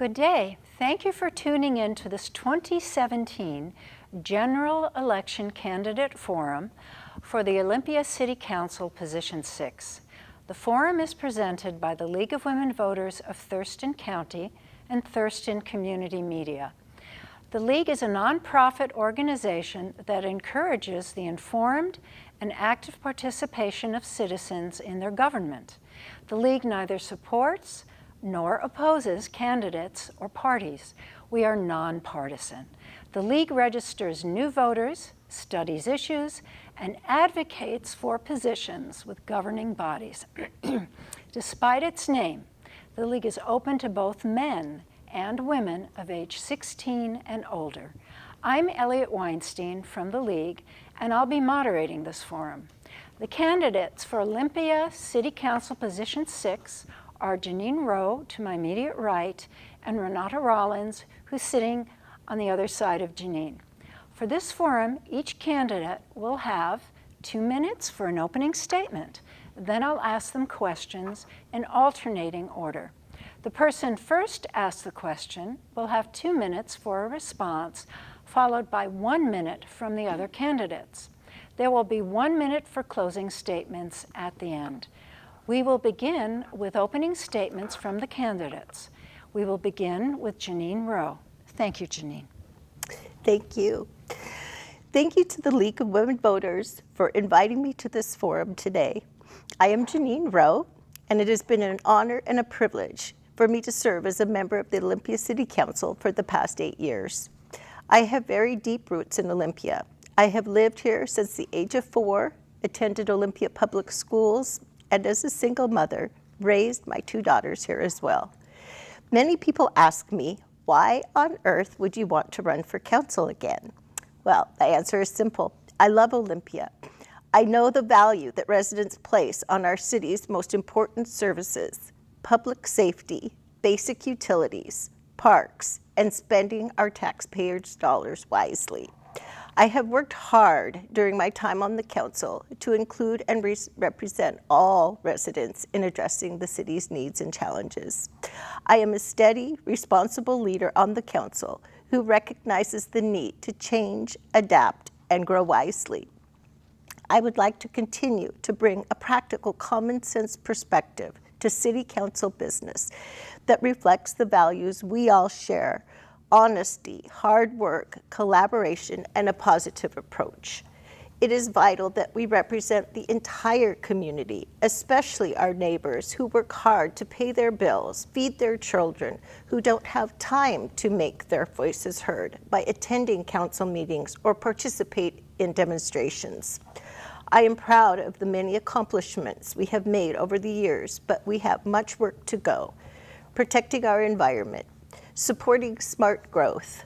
Good day. Thank you for tuning in to this 2017 General Election Candidate Forum for the Olympia City Council Position 6. The forum is presented by the League of Women Voters of Thurston County and Thurston Community Media. The League is a nonprofit organization that encourages the informed and active participation of citizens in their government. The League neither supports nor opposes candidates or parties. We are nonpartisan. The League registers new voters, studies issues, and advocates for positions with governing bodies. Despite its name, the League is open to both men and women of age 16 and older. I'm Elliot Weinstein from the League, and I'll be moderating this forum. The candidates for Olympia City Council Position 6 are Janine Rowe to my immediate right and Renata Rollins, who's sitting on the other side of Janine. For this forum, each candidate will have 2 minutes for an opening statement. Then I'll ask them questions in alternating order. The person first asked the question will have 2 minutes for a response, followed by 1 minute from the other candidates. There will be 1 minute for closing statements at the end. We will begin with opening statements from the candidates. We will begin with Janine Rowe. Thank you, Janine. Thank you. Thank you to the League of Women Voters for inviting me to this forum today. I am Janine Rowe, and it has been an honor and a privilege for me to serve as a member of the Olympia City Council for the past 8 years. I have very deep roots in Olympia. I have lived here since the age of 4, attended Olympia Public Schools, and as a single mother, raised my 2 daughters here as well. Many people ask me, why on earth would you want to run for council again? Well, the answer is simple. I love Olympia. I know the value that residents place on our city's most important services, public safety, basic utilities, parks, and spending our taxpayers' dollars wisely. I have worked hard during my time on the council to include and represent all residents in addressing the city's needs and challenges. I am a steady, responsible leader on the council who recognizes the need to change, adapt, and grow wisely. I would like to continue to bring a practical, common sense perspective to city council business that reflects the values we all share: honesty, hard work, collaboration, and a positive approach. It is vital that we represent the entire community, especially our neighbors who work hard to pay their bills, feed their children, who don't have time to make their voices heard by attending council meetings or participate in demonstrations. I am proud of the many accomplishments we have made over the years, but we have much work to go. Protecting our environment, supporting smart growth,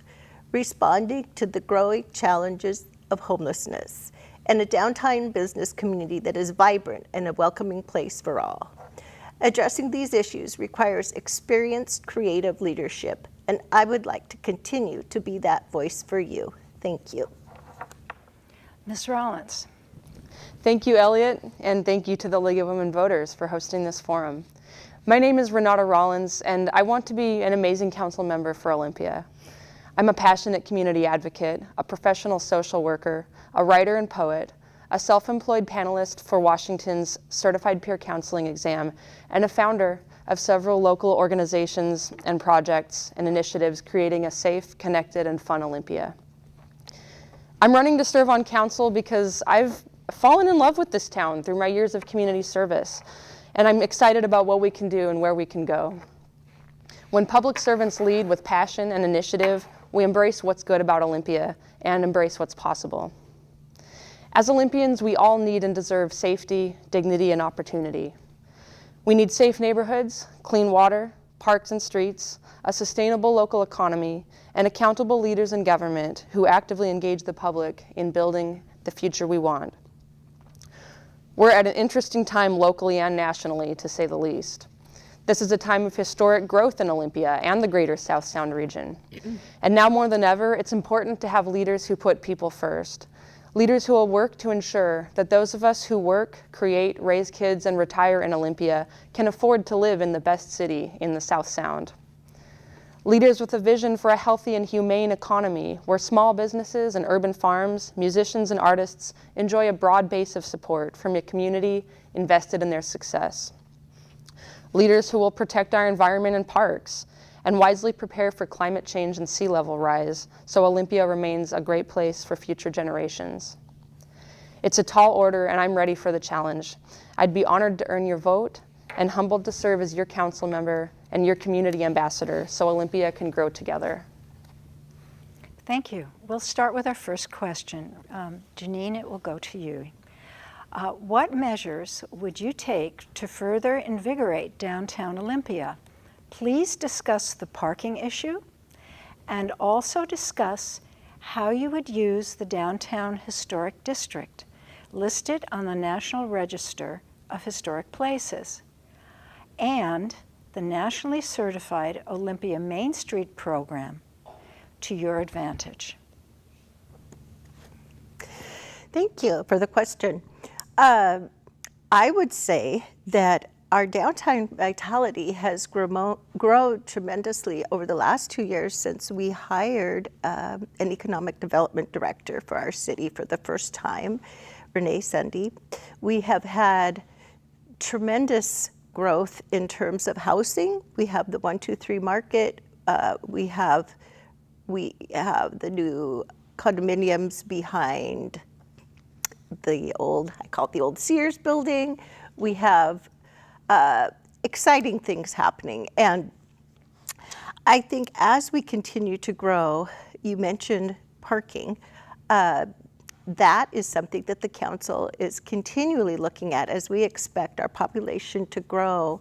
responding to the growing challenges of homelessness, and a downtown business community that is vibrant and a welcoming place for all. Addressing these issues requires experienced, creative leadership, and I would like to continue to be that voice for you. Thank you. Ms. Rollins. Thank you, Elliot, and thank you to the League of Women Voters for hosting this forum. My name is Renata Rollins, and I want to be an amazing council member for Olympia. I'm a passionate community advocate, a professional social worker, a writer and poet, a self-employed panelist for Washington's Certified Peer Counseling exam, and a founder of several local organizations and projects and initiatives creating a safe, connected, and fun Olympia. I'm running to serve on council because I've fallen in love with this town through my years of community service. And I'm excited about what we can do and where we can go. When public servants lead with passion and initiative, we embrace what's good about Olympia and embrace what's possible. As Olympians, we all need and deserve safety, dignity, and opportunity. We need safe neighborhoods, clean water, parks and streets, a sustainable local economy, and accountable leaders in government who actively engage the public in building the future we want. We're at an interesting time locally and nationally, to say the least. This is a time of historic growth in Olympia and the greater South Sound region. And now more than ever, it's important to have leaders who put people first. Leaders who will work to ensure that those of us who work, create, raise kids, and retire in Olympia can afford to live in the best city in the South Sound. Leaders with a vision for a healthy and humane economy where small businesses and urban farms, musicians and artists enjoy a broad base of support from a community invested in their success. Leaders who will protect our environment and parks and wisely prepare for climate change and sea level rise so Olympia remains a great place for future generations. It's a tall order and I'm ready for the challenge. I'd be honored to earn your vote and humbled to serve as your council member and your community ambassador so Olympia can grow together. Thank you. We'll start with our first question. Janine, it will go to you. What measures would you take to further invigorate downtown Olympia? Please discuss the parking issue and also discuss how you would use the Downtown Historic District listed on the National Register of Historic Places and the nationally certified Olympia Main Street program to your advantage. Thank you for the question. I would say that our downtown vitality has grown tremendously over the last 2 years since we hired an economic development director for our city for the first time, Renee Sundy. We have had tremendous growth in terms of housing. We have the 123 Market. We have the new condominiums behind the old, I call it the old Sears building. We have exciting things happening. And I think as we continue to grow, you mentioned parking, that is something that the council is continually looking at as we expect our population to grow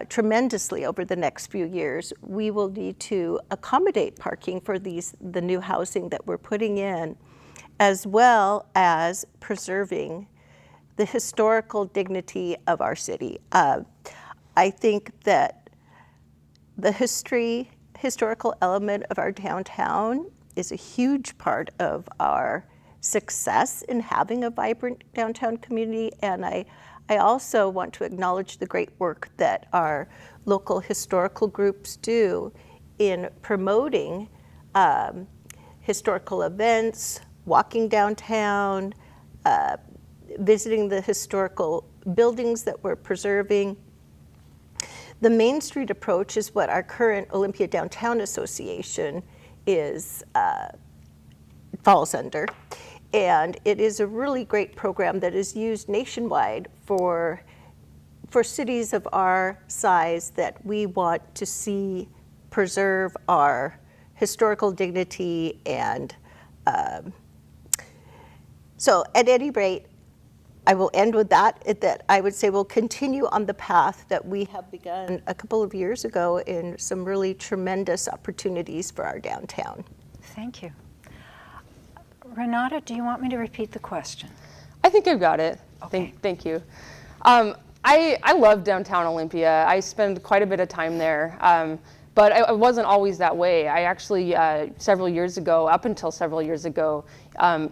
tremendously over the next few years. We will need to accommodate parking for the new housing that we're putting in, as well as preserving the historical dignity of our city. I think that the historical element of our downtown is a huge part of our success in having a vibrant downtown community. And I also want to acknowledge the great work that our local historical groups do in promoting historical events, walking downtown, visiting the historical buildings that we're preserving. The Main Street approach is what our current Olympia Downtown Association falls under. And it is a really great program that is used nationwide for cities of our size that we want to see preserve our historical dignity. And so at any rate, I will end with that I would say we'll continue on the path that we have begun a couple of years ago in some really tremendous opportunities for our downtown. Thank you. Renata, do you want me to repeat the question? I think I've got it. Okay. Thank you. I love downtown Olympia. I spend quite a bit of time there. But I wasn't always that way. I actually, up until several years ago,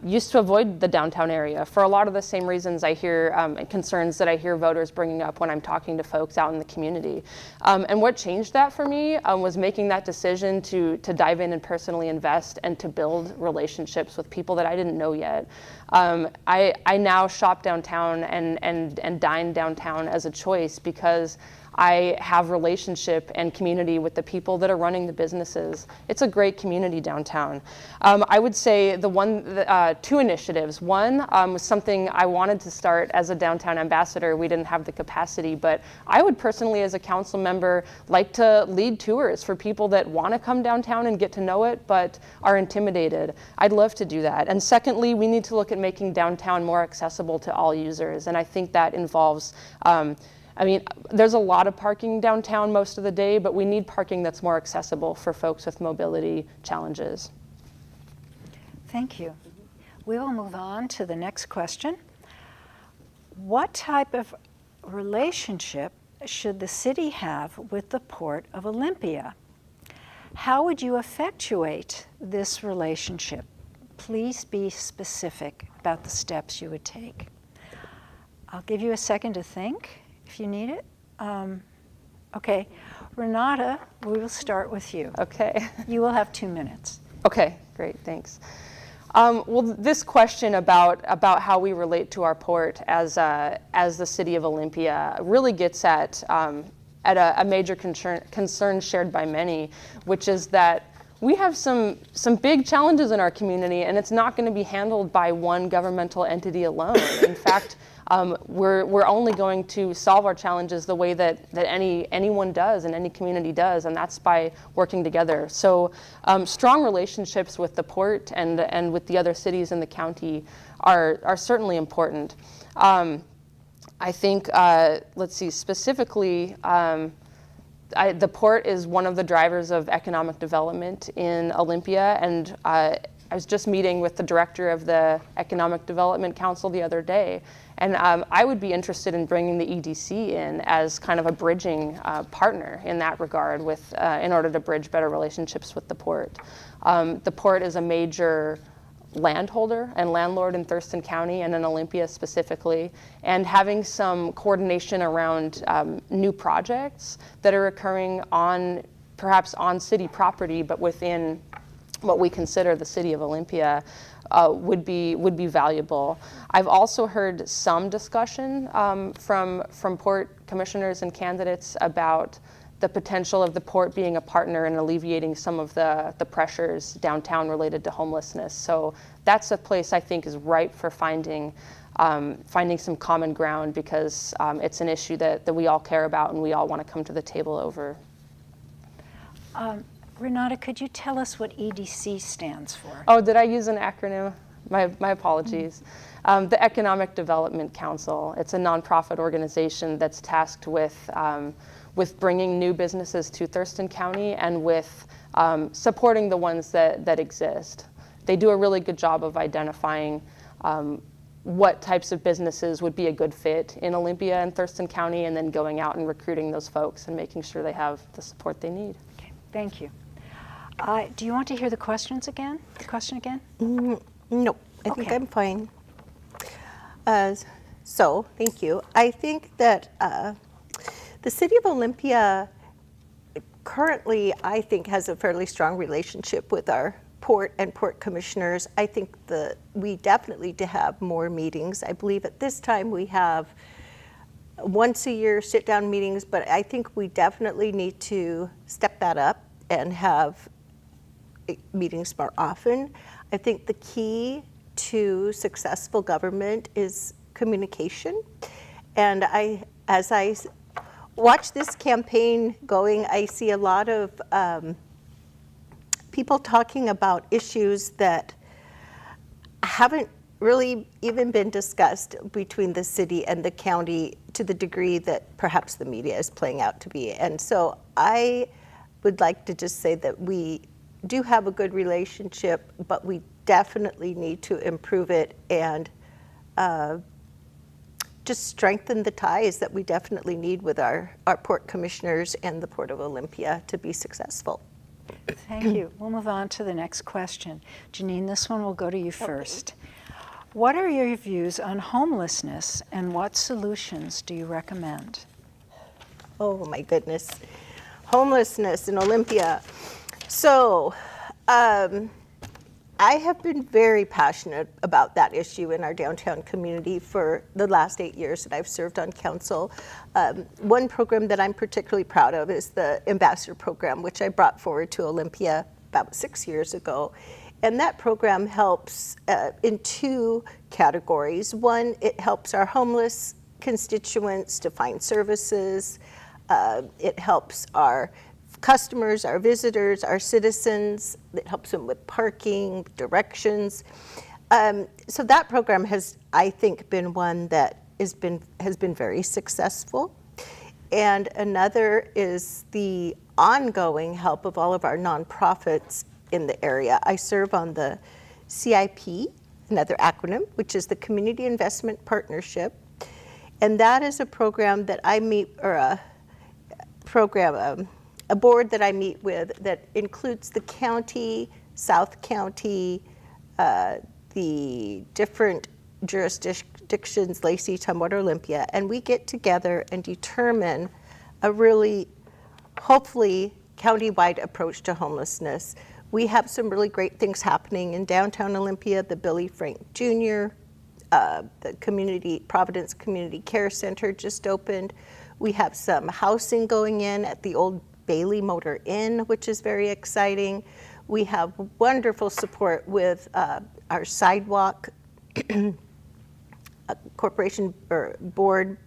used to avoid the downtown area for a lot of the same reasons I hear, concerns that I hear voters bringing up when I'm talking to folks out in the community. And what changed that for me was making that decision to dive in and personally invest and to build relationships with people that I didn't know yet. I now shop downtown and dine downtown as a choice because I have relationship and community with the people that are running the businesses. It's a great community downtown. I would say two initiatives. One was something I wanted to start as a downtown ambassador. We didn't have the capacity, but I would personally, as a council member, like to lead tours for people that want to come downtown and get to know it, but are intimidated. I'd love to do that. And secondly, we need to look at making downtown more accessible to all users. And I think that involves there's a lot of parking downtown most of the day, but we need parking that's more accessible for folks with mobility challenges. Thank you. We will move on to the next question. What type of relationship should the city have with the Port of Olympia? How would you effectuate this relationship? Please be specific about the steps you would take. I'll give you a second to think if you need it. Okay. Renata, we will start with you. Okay. You will have 2 minutes. Okay, great, thanks. Well, this question about how we relate to our port as the city of Olympia really gets at a major concern shared by many, which is that we have some big challenges in our community, and it's not going to be handled by one governmental entity alone. In fact, we're only going to solve our challenges the way that anyone does and any community does, and that's by working together. So strong relationships with the port and with the other cities in the county are certainly important. I think, let's see, specifically, the port is one of the drivers of economic development in Olympia, and I was just meeting with the director of the Economic Development Council the other day, and I would be interested in bringing the EDC in as kind of a bridging partner in that regard in order to bridge better relationships with the port. The port is a major landholder and landlord in Thurston County and in Olympia specifically, and having some coordination around new projects that are occurring perhaps on city property, but within what we consider the city of Olympia would be valuable. I've also heard some discussion from port commissioners and candidates about the potential of the port being a partner in alleviating some of the pressures downtown related to homelessness. So that's a place I think is ripe for finding some common ground, because it's an issue that we all care about and we all want to come to the table over. Renata, could you tell us what EDC stands for? Oh, did I use an acronym? My apologies. The Economic Development Council. It's a nonprofit organization that's tasked with bringing new businesses to Thurston County and with supporting the ones that exist. They do a really good job of identifying what types of businesses would be a good fit in Olympia and Thurston County, and then going out and recruiting those folks and making sure they have the support they need. Okay, thank you. Do you want to hear the questions again? The question again? No, I think Okay. I'm fine. So, thank you. I think that the city of Olympia currently, I think, has a fairly strong relationship with our port and port commissioners. I think that we definitely need to have more meetings. I believe at this time we have once a year sit-down meetings, but I think we definitely need to step that up and have meetings more often. I think the key to successful government is communication. And as I watch this campaign going, I see a lot of people talking about issues that haven't really even been discussed between the city and the county to the degree that perhaps the media is playing out to be. And so I would like to just say that we do have a good relationship, but we definitely need to improve it and just strengthen the ties that we definitely need with our port commissioners and the Port of Olympia to be successful. Thank you. We'll move on to the next question. Janine, this one will go to you first. What are your views on homelessness, and what solutions do you recommend? Oh my goodness. Homelessness in Olympia. So, I have been very passionate about that issue in our downtown community for the last 8 years that I've served on council. One program that I'm particularly proud of is the Ambassador Program, which I brought forward to Olympia about 6 years ago. And that program helps in two categories. One, it helps our homeless constituents to find services. It helps our customers, our visitors, our citizens. It helps them with parking, directions. So that program has, I think, been one that has been very successful. And another is the ongoing help of all of our nonprofits in the area. I serve on the CIP, another acronym, which is the Community Investment Partnership. And that is a program that I meet, or a board that I meet with that includes the county, South County, the different jurisdictions, Lacey, Tumwater, Olympia, and we get together and determine a really hopefully countywide approach to homelessness. We have some really great things happening in downtown Olympia, the Billy Frank Jr., the Providence Community Care Center just opened. We have some housing going in at the old Bailey Motor Inn, which is very exciting. We have wonderful support with our sidewalk corporation or board,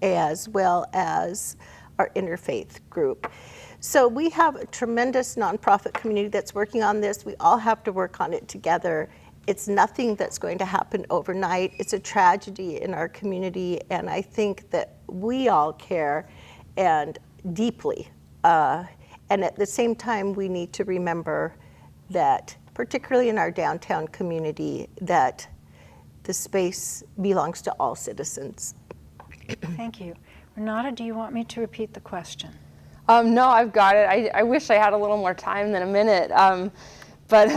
as well as our interfaith group. So we have a tremendous nonprofit community that's working on this. We all have to work on it together. It's nothing that's going to happen overnight. It's a tragedy in our community, and I think that we all care and deeply. And at the same time, we need to remember that, particularly in our downtown community, that the space belongs to all citizens. Thank you. Renata, do you want me to repeat the question? No, I've got it. I wish I had a little more time than a minute, but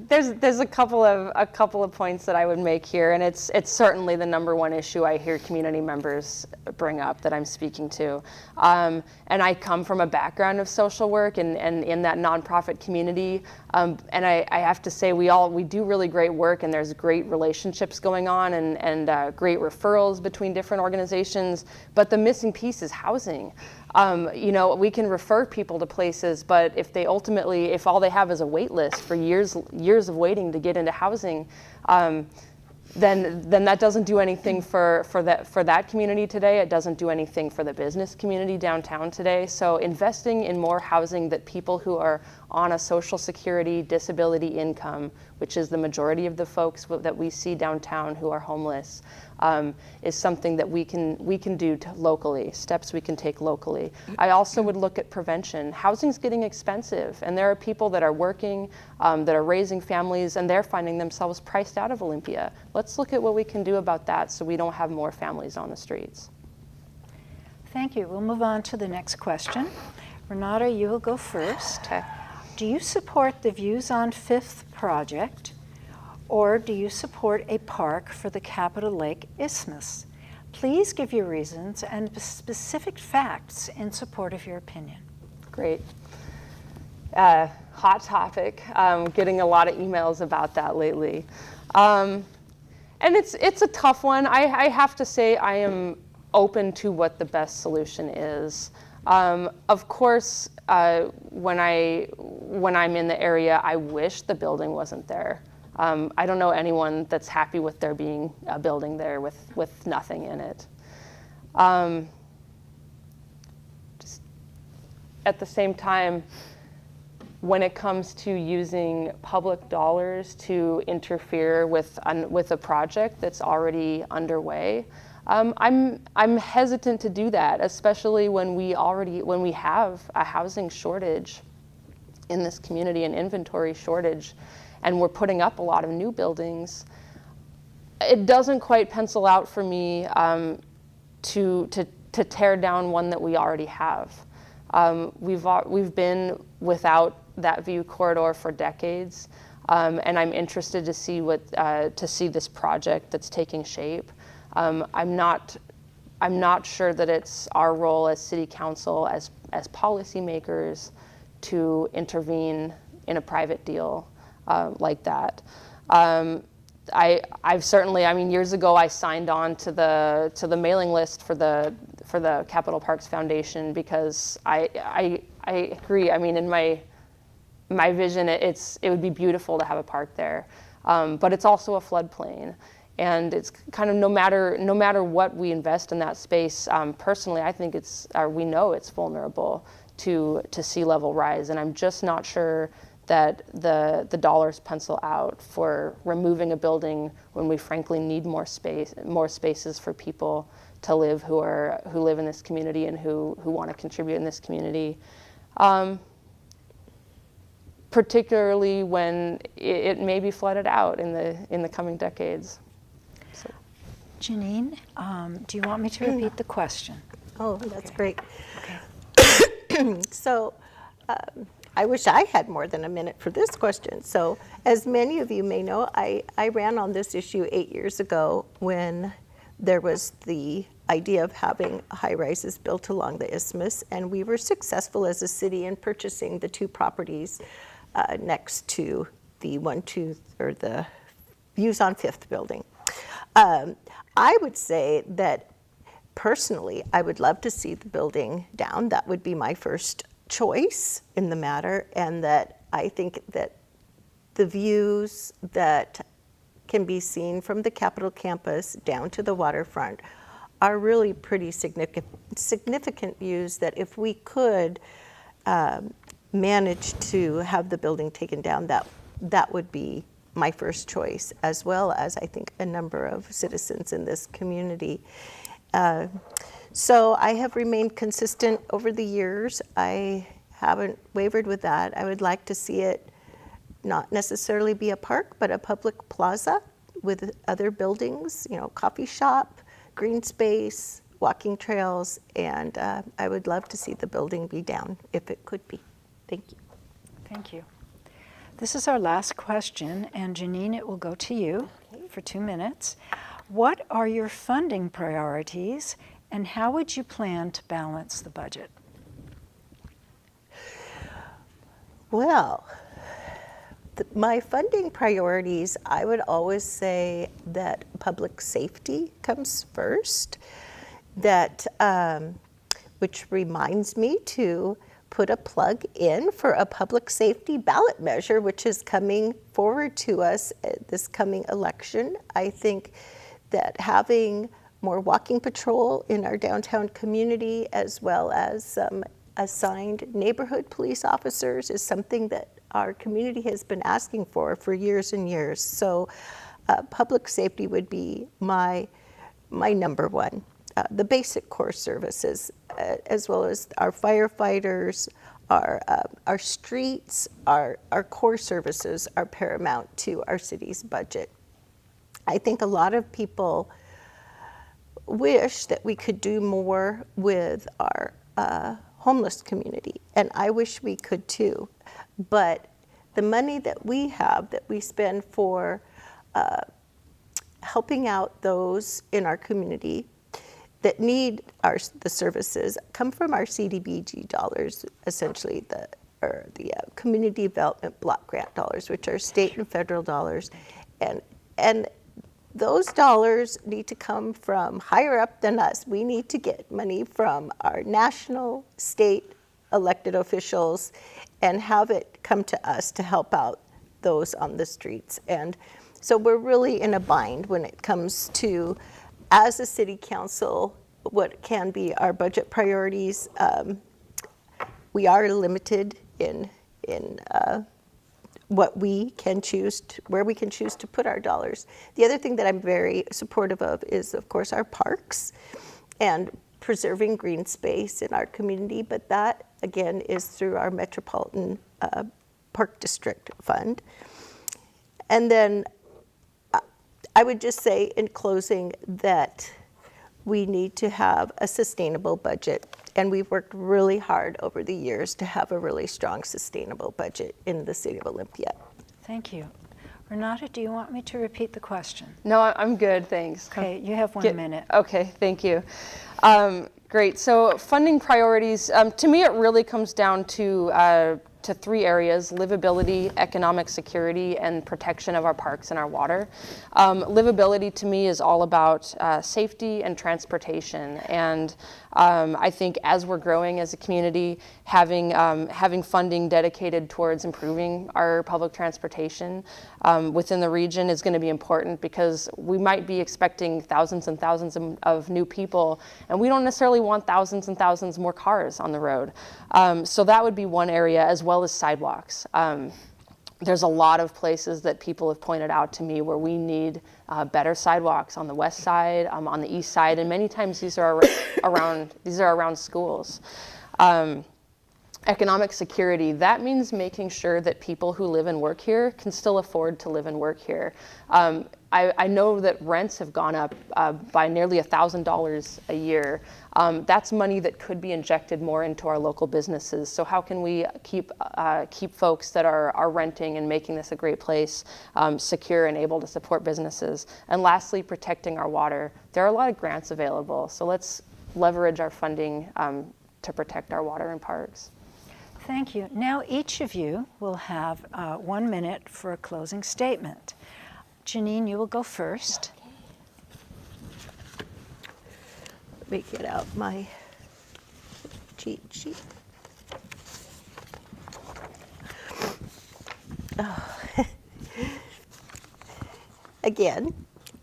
there's a couple of points that I would make here, and it's certainly the number one issue I hear community members bring up that I'm speaking to. And I come from a background of social work and in that nonprofit community, and I have to say we do really great work, and there's great relationships going on and great referrals between different organizations. But the missing piece is housing. We can refer people to places, but if all they have is a wait list for years of waiting to get into housing, then that doesn't do anything for that community today. It doesn't do anything for the business community downtown today. So investing in more housing that people who are on a Social Security disability income, which is the majority of the folks that we see downtown who are homeless, is something that we can do locally, steps we can take locally. I also would look at prevention. Housing's getting expensive, and there are people that are working, that are raising families, and they're finding themselves priced out of Olympia. Let's look at what we can do about that so we don't have more families on the streets. Thank you. We'll move on to the next question. Renata, you will go first. Okay. Do you support the Views on Fifth project, or do you support a park for the Capitol Lake Isthmus? Please give your reasons and specific facts in support of your opinion. Great. Hot topic. Getting a lot of emails about that lately. And it's a tough one. I have to say I am open to what the best solution is. Of course, when I'm in the area, I wish the building wasn't there. I don't know anyone that's happy with there being a building there with nothing in it. Just at the same time, when it comes to using public dollars to interfere with a project that's already underway, I'm hesitant to do that, especially when we have a housing shortage in this community, an inventory shortage, and we're putting up a lot of new buildings. It doesn't quite pencil out for me to tear down one that we already have. We've been without that view corridor for decades, and I'm interested to see this project that's taking shape. I'm not sure that it's our role as City Council, as policymakers, to intervene in a private deal like that. I've certainly, years ago I signed on to the mailing list for the Capitol Parks Foundation because I agree. In my vision, it would be beautiful to have a park there, but it's also a floodplain. And it's kind of no matter what we invest in that space, personally, I think we know it's vulnerable to sea level rise, and I'm just not sure that the dollars pencil out for removing a building when we frankly need more spaces for people to live who live in this community and who want to contribute in this community. Particularly when it may be flooded out in the coming decades. So. Janine, do you want me to repeat the question? Oh, that's great. Okay. So I wish I had more than a minute for this question. So as many of you may know, I ran on this issue 8 years ago when there was the idea of having high-rises built along the isthmus, and we were successful as a city in purchasing the 2 properties next to the the Views on Fifth building. I would say that personally, I would love to see the building down. That would be my first choice in the matter, and that I think that the views that can be seen from the Capitol campus down to the waterfront are really pretty significant views that if we could manage to have the building taken down, that would be my first choice, as well as I think a number of citizens in this community. So I have remained consistent over the years. I haven't wavered with that. I would like to see it not necessarily be a park, but a public plaza with other buildings, coffee shop, green space, walking trails, and I would love to see the building be down if it could be. Thank you. Thank you. This is our last question, and Janine, it will go to you for 2 minutes. What are your funding priorities, and how would you plan to balance the budget? Well, my funding priorities, I would always say that public safety comes first, that which reminds me to put a plug in for a public safety ballot measure, which is coming forward to us this coming election. I think that having more walking patrol in our downtown community, as well as some assigned neighborhood police officers, is something that our community has been asking for years and years. So public safety would be my number one. The basic core services, as well as our firefighters, our streets, our core services are paramount to our city's budget. I think a lot of people wish that we could do more with our homeless community, and I wish we could too. But the money that we have, that we spend for helping out those in our community that need the services, come from our CDBG dollars, essentially the Community Development Block Grant dollars, which are state and federal dollars, and those dollars need to come from higher up than us. We need to get money from our national, state elected officials and have it come to us to help out those on the streets. And so we're really in a bind when it comes to, as a city council, what can be our budget priorities. We are limited in what we can choose where we can choose to put our dollars. The other thing that I'm very supportive of is, of course, our parks and preserving green space in our community, but that again is through our Metropolitan Park District Fund. And then I would just say in closing that we need to have a sustainable budget, and we've worked really hard over the years to have a really strong sustainable budget in the city of Olympia. Thank you. Renata, do you want me to repeat the question? No, I'm good, thanks. Okay, you have 1 minute. Okay, thank you. Great, so funding priorities, to me it really comes down to 3 areas: livability, economic security, and protection of our parks and our water. Livability to me is all about safety and transportation, and I think as we're growing as a community, having funding dedicated towards improving our public transportation within the region is going to be important, because we might be expecting thousands and thousands of new people, and we don't necessarily want thousands and thousands more cars on the road. So that would be one area, as well as sidewalks. There's a lot of places that people have pointed out to me where we need better sidewalks on the west side, on the east side, and many times these are around schools. Economic security, that means making sure that people who live and work here can still afford to live and work here. I know that rents have gone up by nearly $1,000 a year. That's money that could be injected more into our local businesses. So how can we keep folks that are renting and making this a great place secure and able to support businesses? And lastly, protecting our water. There are a lot of grants available, so let's leverage our funding to protect our water and parks. Thank you. Now each of you will have 1 minute for a closing statement. Janine, you will go first. Let me get out my cheat sheet. Oh. Again,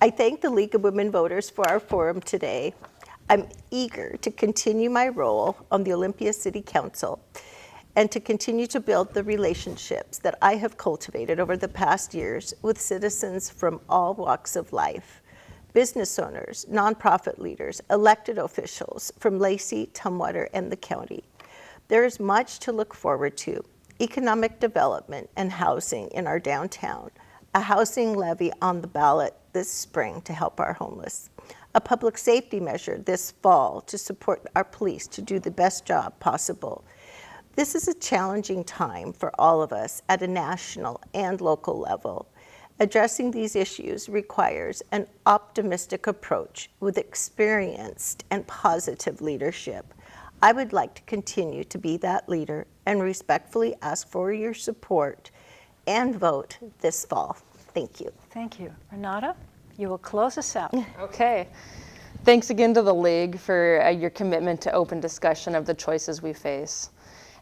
I thank the League of Women Voters for our forum today. I'm eager to continue my role on the Olympia City Council and to continue to build the relationships that I have cultivated over the past years with citizens from all walks of life, business owners, nonprofit leaders, elected officials from Lacey, Tumwater, and the county. There is much to look forward to: economic development and housing in our downtown, a housing levy on the ballot this spring to help our homeless, a public safety measure this fall to support our police to do the best job possible. This is a challenging time for all of us at a national and local level. Addressing these issues requires an optimistic approach with experienced and positive leadership. I would like to continue to be that leader and respectfully ask for your support and vote this fall. Thank you. Thank you. Renata, you will close us out. Okay. Thanks again to the League for your commitment to open discussion of the choices we face.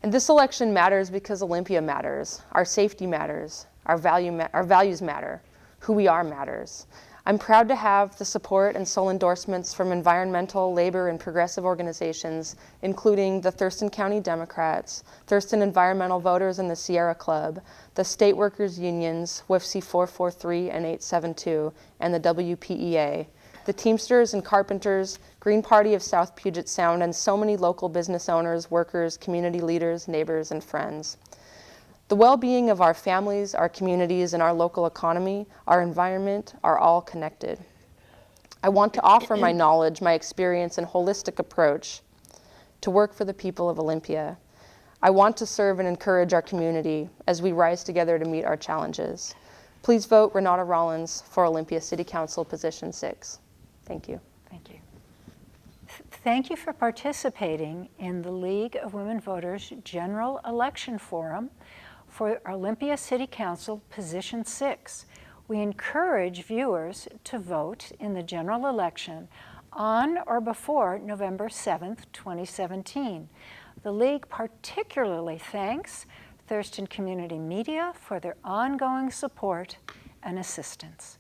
And this election matters because Olympia matters, our safety matters, our values matter, who we are matters. I'm proud to have the support and sole endorsements from environmental, labor, and progressive organizations, including the Thurston County Democrats, Thurston Environmental Voters and the Sierra Club, the State Workers Unions, WFC 443 and 872, and the WPEA, the Teamsters and Carpenters, Green Party of South Puget Sound, and so many local business owners, workers, community leaders, neighbors, and friends. The well-being of our families, our communities, and our local economy, our environment, are all connected. I want to offer my knowledge, my experience, and holistic approach to work for the people of Olympia. I want to serve and encourage our community as we rise together to meet our challenges. Please vote Renata Rollins for Olympia City Council Position 6. Thank you. Thank you. Thank you for participating in the League of Women Voters General Election Forum for Olympia City Council Position 6. We encourage viewers to vote in the general election on or before November 7th, 2017. The League particularly thanks Thurston Community Media for their ongoing support and assistance.